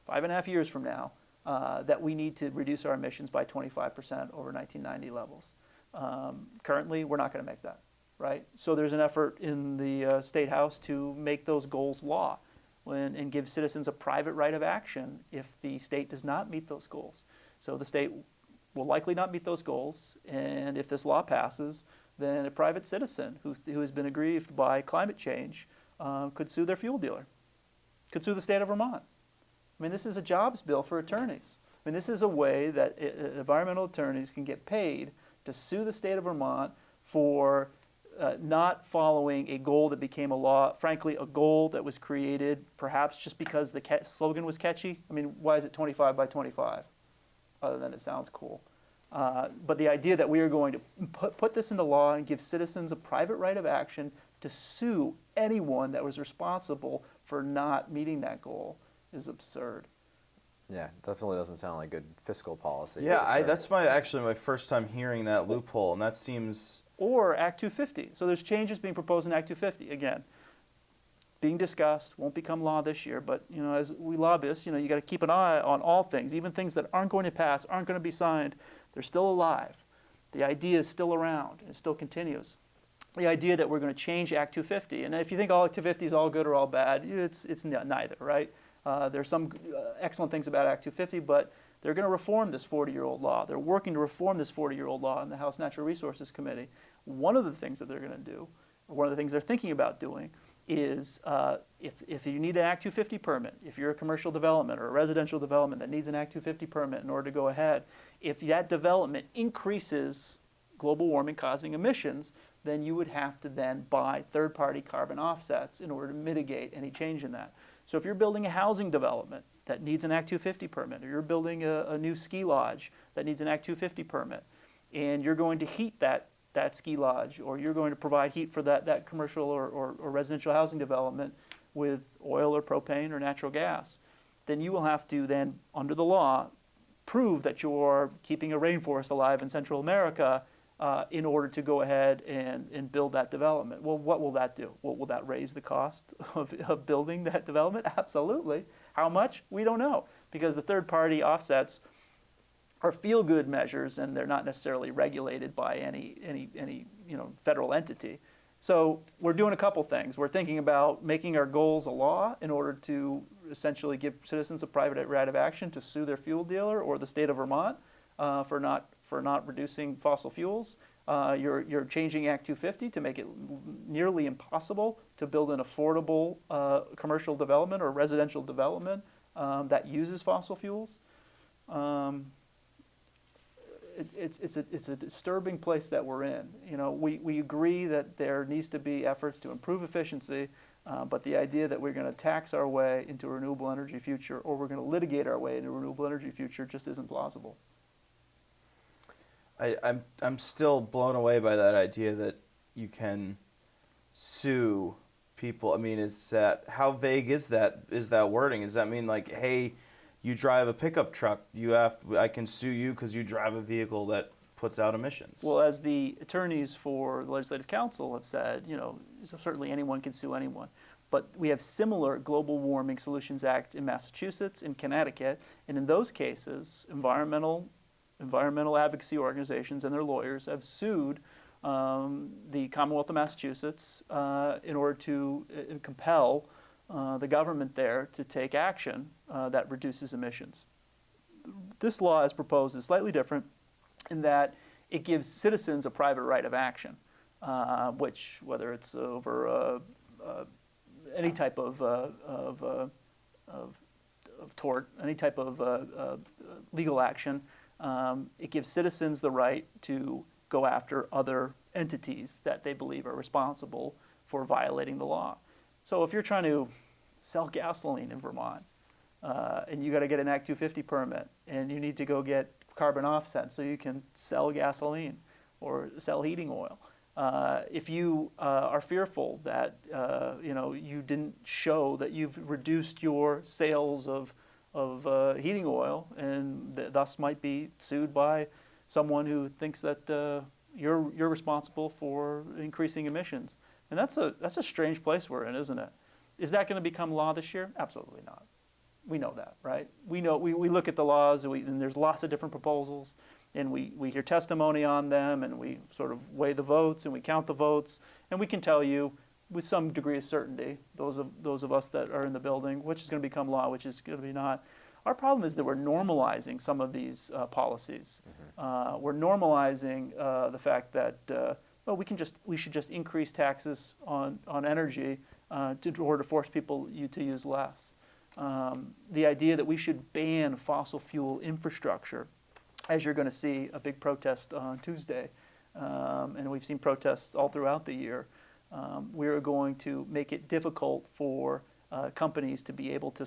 5.5 years from now, that we need to reduce our emissions by 25% over 1990 levels. Currently, we're not going to make that, right? So there's an effort in the State House to make those goals law and give citizens a private right of action if the state does not meet those goals. So the state will likely not meet those goals, and if this law passes, then a private citizen who has been aggrieved by climate change could sue their fuel dealer, could sue the state of Vermont. I mean, this is a jobs bill for attorneys. I mean, this is a way that environmental attorneys can get paid to sue the state of Vermont for not following a goal that became a law, frankly, a goal that was created perhaps just because the slogan was catchy. I mean, why is it 25 by 25? Other than it sounds cool. But the idea that we are going to put this into law and give citizens a private right of action to sue anyone that was responsible for not meeting that goal is absurd. Yeah, definitely doesn't sound like good fiscal policy. Yeah, Sure. that's actually my first time hearing that loophole, and that seems... Or Act 250. So there's changes being proposed in Act 250. Again, being discussed, won't become law this year, but as we lobbyists, you got to keep an eye on all things, even things that aren't going to pass, aren't going to be signed. They're still alive. The idea is still around, and it still continues. The idea that we're going to change Act 250, and if you think all Act 250 is all good or all bad, it's neither, right? There's some excellent things about Act 250, but they're going to reform this 40-year-old law. They're working to reform this 40-year-old law in the House Natural Resources Committee. One of the things that they're going to do, or one of the things they're thinking about doing, is if you need an Act 250 permit, if you're a commercial development or a residential development that needs an Act 250 permit in order to go ahead, if that development increases global warming causing emissions, then you would have to then buy third-party carbon offsets in order to mitigate any change in that. So if you're building a housing development that needs an Act 250 permit, or you're building a new ski lodge that needs an Act 250 permit, and you're going to heat that ski lodge, or you're going to provide heat for that commercial or residential housing development with oil or propane or natural gas, then you will have to then, under the law, prove that you're keeping a rainforest alive in Central America in order to go ahead and build that development. Well, what will that do? Well, will that raise the cost of building that development? Absolutely. How much? We don't know, because the third-party offsets are feel-good measures, and they're not necessarily regulated by any federal entity. So we're doing a couple things. We're thinking about making our goals a law in order to essentially give citizens a private right of action to sue their fuel dealer or the state of Vermont for not reducing fossil fuels. You're changing Act 250 to make it nearly impossible to build an affordable commercial development or residential development that uses fossil fuels. It's a disturbing place that we're in. We agree that there needs to be efforts to improve efficiency, but the idea that we're going to tax our way into a renewable energy future, or we're going to litigate our way into a renewable energy future, just isn't plausible. I'm still blown away by that idea that you can sue people. I mean, how vague is that wording? Does that mean like, hey, you drive a pickup truck, I can sue you because you drive a vehicle that puts out emissions? Well, as the attorneys for the Legislative Council have said, certainly anyone can sue anyone. But we have similar Global Warming Solutions Act in Massachusetts, in Connecticut, and in those cases, environmental advocacy organizations and their lawyers have sued the Commonwealth of Massachusetts in order to compel the government there to take action that reduces emissions. This law, as proposed, is slightly different in that it gives citizens a private right of action, which, whether it's over any type of tort, any type of legal action, it gives citizens the right to go after other entities that they believe are responsible for violating the law. So if you're trying to sell gasoline in Vermont, and you got to get an Act 250 permit, and you need to go get carbon offset so you can sell gasoline or sell heating oil. If you are fearful that you didn't show that you've reduced your sales of heating oil, and thus might be sued by someone who thinks that you're responsible for increasing emissions, and that's a strange place we're in, isn't it? Is that going to become law this year? Absolutely not. We know that, right? We know we look at the laws, and there's lots of different proposals, and we hear testimony on them, and we sort of weigh the votes, and we count the votes, and we can tell you with some degree of certainty, those of us that are in the building, which is going to become law, which is going to be not. Our problem is that we're normalizing some of these policies. Mm-hmm. We're normalizing the fact that we should just increase taxes on energy in order to force people to use less. The idea that we should ban fossil fuel infrastructure, as you're going to see a big protest on Tuesday, and we've seen protests all throughout the year. We're going to make it difficult for companies to be able to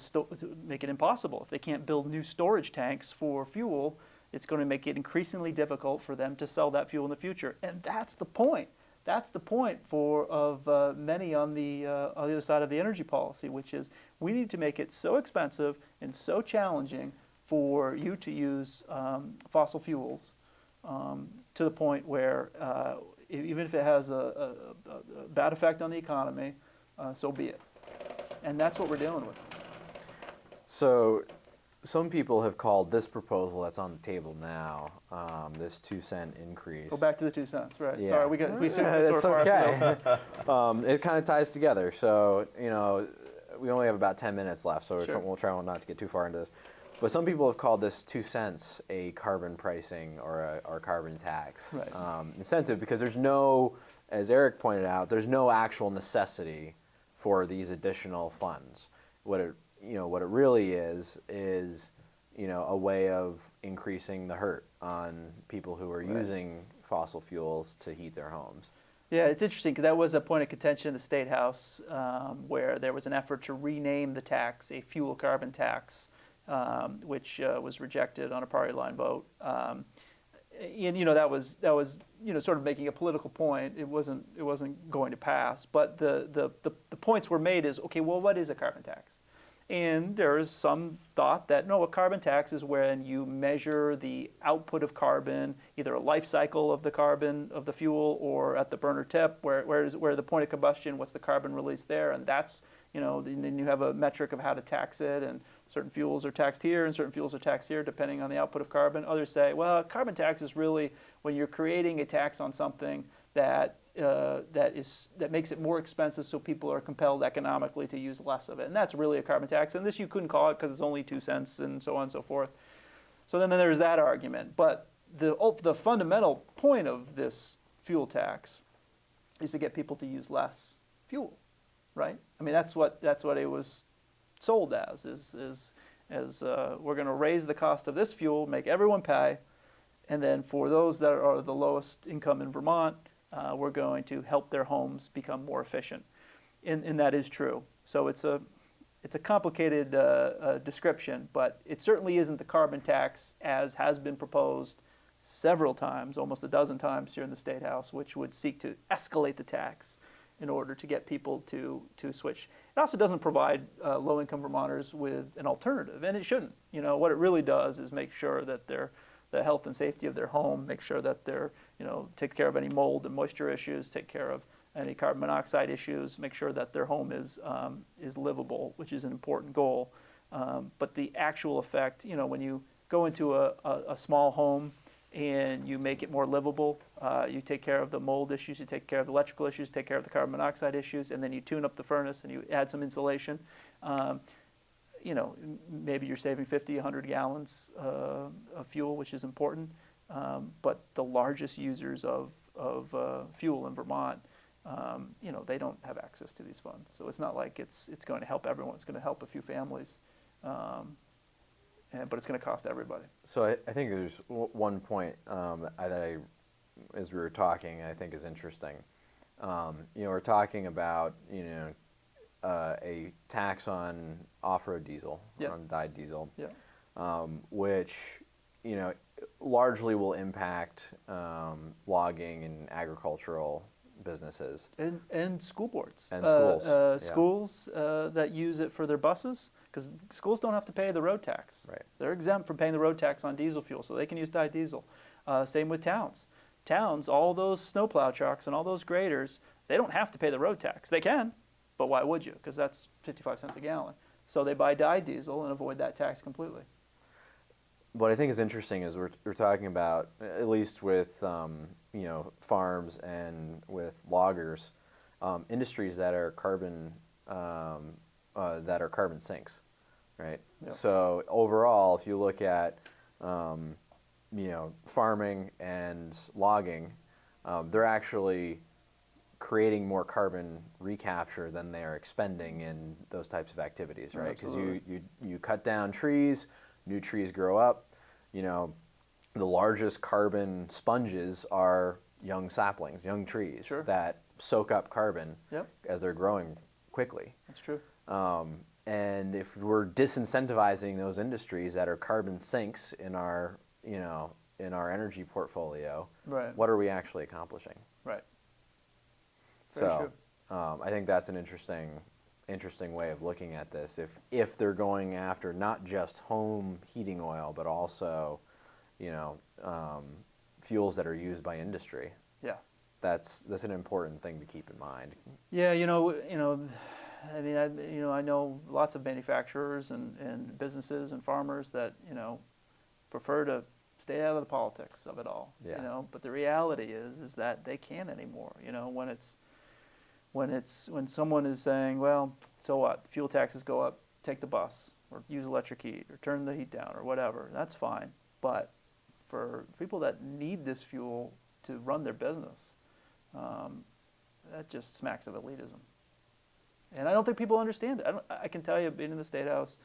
make it impossible. If they can't build new storage tanks for fuel, it's going to make it increasingly difficult for them to sell that fuel in the future. And that's the point. That's the point of many on the other side of the energy policy, which is we need to make it so expensive and so challenging for you to use fossil fuels to the point where even if it has a bad effect on the economy, so be it. And that's what we're dealing with. So some people have called this proposal that's on the table now, this 2-cent increase. Go back to the 2 cents, right? Yeah. Sorry, we it's okay. It kind of ties together. So, we only have about 10 minutes left, so Sure. we'll try not to get too far into this. But some people have called this 2 cents a carbon pricing or a carbon tax incentive, because there's no, as Eric pointed out, there's no actual necessity for these additional funds. What it really is a way of increasing the hurt on people who are using fossil fuels to heat their homes. Yeah, it's interesting because that was a point of contention in the State House, where there was an effort to rename the tax a fuel carbon tax, which was rejected on a party line vote. And that was sort of making a political point. It wasn't going to pass. But the points were made is, okay, well, what is a carbon tax? And there is some thought that, no, a carbon tax is when you measure the output of carbon, either a life cycle of the carbon, of the fuel, or at the burner tip, where the point of combustion, what's the carbon release there, and that's, then you have a metric of how to tax it, and certain fuels are taxed here and certain fuels are taxed here depending on the output of carbon. Others say, well, carbon tax is really when you're creating a tax on something that makes it more expensive, so people are compelled economically to use less of it. And that's really a carbon tax. And this you couldn't call it because it's only 2 cents and so on and so forth. So then there's that argument. But the fundamental point of this fuel tax is to get people to use less fuel, right? I mean, that's what it was sold as, is we're going to raise the cost of this fuel, make everyone pay, and then for those that are the lowest income in Vermont, we're going to help their homes become more efficient. And that is true. So it's a complicated description, but it certainly isn't the carbon tax as has been proposed several times, almost a dozen times here in the State House, which would seek to escalate the tax in order to get people to switch. It also doesn't provide low-income Vermonters with an alternative, and it shouldn't. What it really does is make sure that the health and safety of their home, make sure that they're, take care of any mold and moisture issues, take care of any carbon monoxide issues, make sure that their home is livable, which is an important goal. But the actual effect, when you go into a small home and you make it more livable, you take care of the mold issues, you take care of the electrical issues, take care of the carbon monoxide issues, and then you tune up the furnace and you add some insulation. Maybe you're saving 50, 100 gallons of fuel, which is important. But the largest users of fuel in Vermont, they don't have access to these funds. So it's not like it's going to help everyone. It's going to help a few families, but it's going to cost everybody. So I think there's one point that as we were talking, I think is interesting. We're talking about, a tax on off-road diesel, Yep. on dyed diesel, Yeah. which largely will impact logging and agricultural businesses. And school boards. And schools, yeah. Schools that use it for their buses, because schools don't have to pay the road tax. Right. They're exempt from paying the road tax on diesel fuel, so they can use dyed diesel. Same with towns. Towns, all those snowplow trucks and all those graders, they don't have to pay the road tax. They can, but why would you? Because that's 55 cents a gallon. So they buy dyed diesel and avoid that tax completely. What I think is interesting is we're talking about, at least with farms and with loggers, industries that are carbon sinks, right? Yep. So overall, if you look at farming and logging, they're actually creating more carbon recapture than they're expending in those types of activities, right? Because you cut down trees, new trees grow up. The largest carbon sponges are young saplings, young trees Sure. that soak up carbon Yep. as they're growing quickly. That's true. And if we're disincentivizing those industries that are carbon sinks in our energy portfolio, Right. what are we actually accomplishing? Right. Very So true. I think that's an interesting way of looking at this. If they're going after not just home heating oil, but also, fuels that are used by industry, Yeah. that's an important thing to keep in mind. Yeah, I know lots of manufacturers and businesses and farmers that, prefer to stay out of the politics of it all. Yeah. But the reality is that they can't anymore. When someone is saying, well, so what? Fuel taxes go up, take the bus, or use electric heat, or turn the heat down, or whatever. That's fine. But for people that need this fuel to run their business, that just smacks of elitism. And I don't think people understand it. I can tell you, being in the State House,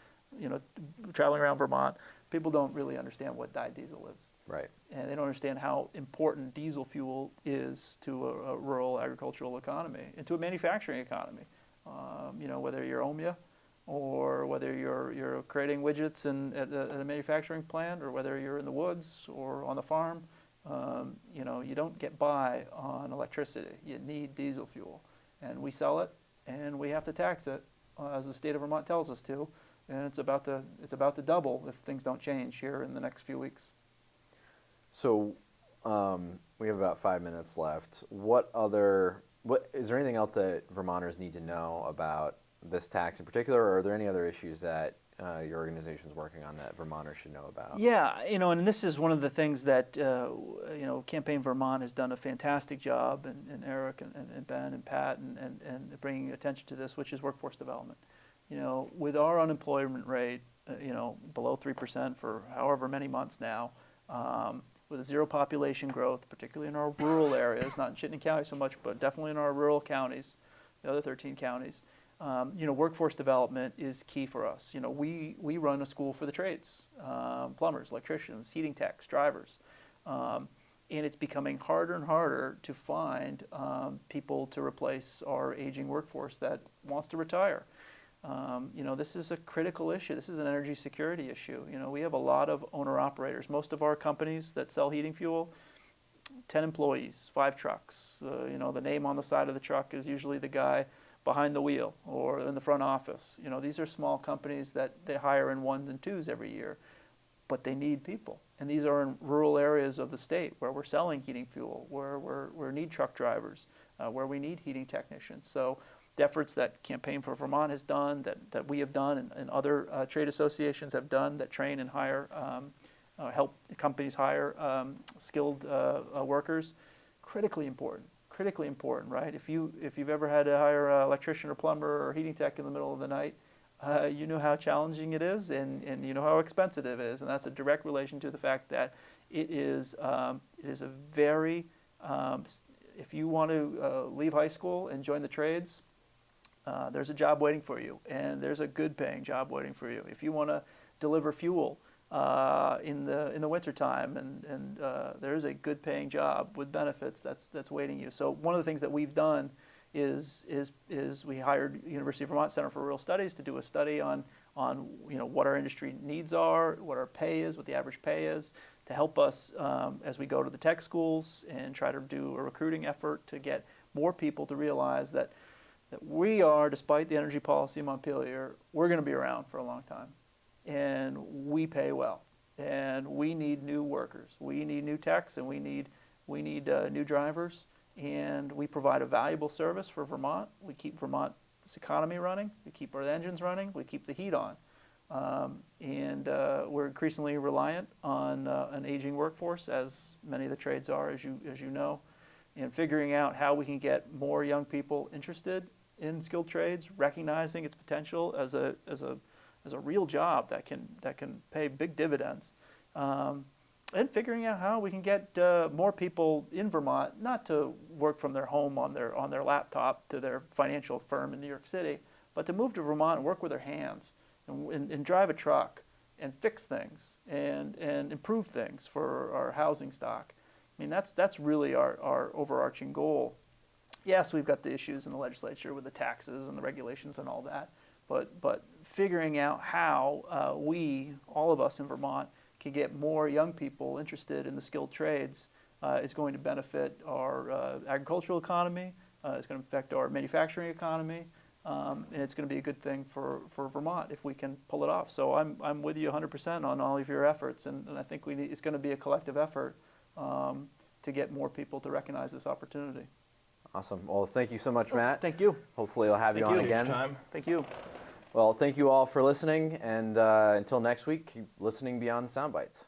traveling around Vermont, people don't really understand what dyed diesel is. Right. And they don't understand how important diesel fuel is to a rural agricultural economy and to a manufacturing economy. Whether you're OMIA or whether you're creating widgets at a manufacturing plant, or whether you're in the woods or on the farm, you don't get by on electricity. You need diesel fuel. And we sell it, and we have to tax it, as the state of Vermont tells us to. And it's about to double if things don't change here in the next few weeks. So we have about 5 minutes left. Is there anything else that Vermonters need to know about this tax in particular, or are there any other issues that your organization is working on that Vermonters should know about? Yeah, and this is one of the things that Campaign Vermont has done a fantastic job, and Eric and Ben and Pat and bringing attention to this, which is workforce development. With our unemployment rate, below 3% for however many months now, with zero population growth, particularly in our rural areas, not in Chittenden County so much, but definitely in our rural counties, the other 13 counties, workforce development is key for us. We run a school for the trades, plumbers, electricians, heating techs, drivers, and it's becoming harder and harder to find people to replace our aging workforce that wants to retire. This is a critical issue. This is an energy security issue. We have a lot of owner-operators. Most of our companies that sell heating fuel, 10 employees, 5 trucks. The name on the side of the truck is usually the guy behind the wheel or in the front office. These are small companies that they hire in 1s and 2s every year, but they need people. And these are in rural areas of the state where we're selling heating fuel, where we need truck drivers, where we need heating technicians. So the efforts that Campaign for Vermont has done, that we have done, and other trade associations have done that train and hire, help companies hire skilled workers, critically important. Critically important, right? If you've ever had to hire an electrician or plumber or heating tech in the middle of the night, you know how challenging it is, and you know how expensive it is, and that's a direct relation to the fact that it is a very if you want to leave high school and join the trades, there's a job waiting for you, and there's a good paying job waiting for you. If you want to deliver fuel in the wintertime, and there's a good paying job with benefits that's waiting you. So one of the things that we've done is we hired University of Vermont Center for Rural Studies to do a study on what our industry needs are, what our pay is, what the average pay is, to help us as we go to the tech schools and try to do a recruiting effort to get more people to realize that we are, despite the energy policy in Montpelier, we're going to be around for a long time, and we pay well, and we need new workers, we need new techs, and we need new drivers, and we provide a valuable service for Vermont. We keep Vermont's economy running, we keep our engines running, we keep the heat on, and we're increasingly reliant on an aging workforce, as many of the trades are, as you know, and figuring out how we can get more young people interested in skilled trades, recognizing its potential as a real job that can pay big dividends, and figuring out how we can get more people in Vermont not to work from their home on their laptop to their financial firm in New York City, but to move to Vermont and work with their hands and drive a truck and fix things and improve things for our housing stock. I mean, that's really our overarching goal. Yes, we've got the issues in the legislature with the taxes and the regulations and all that, but figuring out how we, all of us in Vermont, can get more young people interested in the skilled trades is going to benefit our agricultural economy, it's going to affect our manufacturing economy, and it's going to be a good thing for Vermont if we can pull it off. So I'm with you 100% on all of your efforts, and I think it's going to be a collective effort to get more people to recognize this opportunity. Awesome. Well, thank you so much, Matt. Thank you. Hopefully I'll have you on again. Thank you. Well, thank you all for listening, and until next week, keep listening beyond the sound bites.